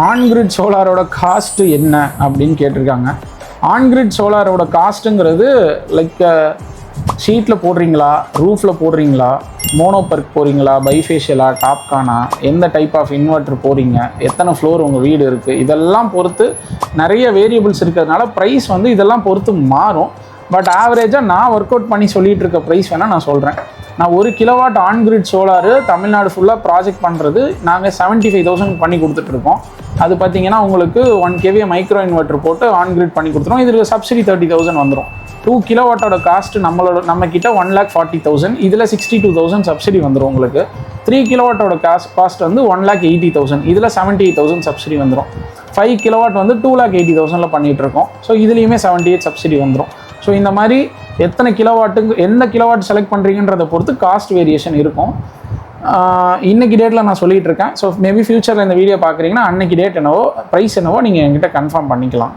On-grid சோலாரோட cost என்ன அப்படின்னு கேட்டிருக்காங்க. ஆன்கிரிட் சோலாரோட காஸ்ட்டுங்கிறது லைக் ஷீட்டில் போடுறீங்களா, ரூஃபில் போடுறீங்களா, மோனோபர்க் போடுறீங்களா, பைஃபேஷியலா, டாப்கானா, எந்த டைப் ஆஃப் இன்வெர்ட்டர் போடுறீங்க, எத்தனை ஃப்ளோர் உங்கள் வீடு இருக்குது, இதெல்லாம் பொறுத்து நிறைய வேரியபிள்ஸ் இருக்கிறதுனால ப்ரைஸ் வந்து இதெல்லாம் பொறுத்து மாறும். பட் ஆவரேஜாக நான் ஒர்க் அவுட் பண்ணி சொல்லிகிட்டு இருக்க ப்ரைஸ் வேணால் நான் சொல்கிறேன். நான் 1 கிலோவாட் ஆன்கிரிட் சோலாரு தமிழ்நாடு ஃபுல்லாக ப்ராஜெக்ட் பண்ணுறது நாங்கள் 75,000 பண்ணி கொடுத்துட்ருக்கோம். அது பார்த்தீங்கன்னா உங்களுக்கு 1 kVA மைக்ரோ இன்வெர்ட்டர் போட்டு ஆன்கிரிட் பண்ணி கொடுத்துருவோம். இதுக்கு சப்சிடி 30,000 வந்துடும். 2 கிலோவாட்டோட காஸ்ட்டு நம்மக்கிட்ட 1,40,000, இதில் 62,000 சப்சிடி வந்துடும் உங்களுக்கு. 3 கிலோவாட்டோட காஸ்ட் வந்து 1,80,000, இதில் 78,000 சப்சிடி வந்துடும். 5 கிலோவாட் வந்து 2,80,000 பண்ணிகிட்ருக்கோம். ஸோ இதுலேயுமே 78 சப்சிடி வந்துடும். ஸோ இந்த மாதிரி எத்தனை கிலோவாட்டுக்கு எந்த கிலோவாட் செலக்ட் பண்ணுறீங்கன்றதை பொறுத்து காஸ்ட் வேரியேஷன் இருக்கும். இன்றைக்கி டேட்டில் நான் சொல்லிகிட்டு இருக்கேன். ஸோ மேபி ஃபியூச்சரில் இந்த வீடியோ பார்க்குறீங்கன்னா அன்றைக்கி டேட் என்னவோ ப்ரைஸ் என்னவோ நீங்கள் என்கிட்ட கன்ஃபார்ம் பண்ணிக்கலாம்.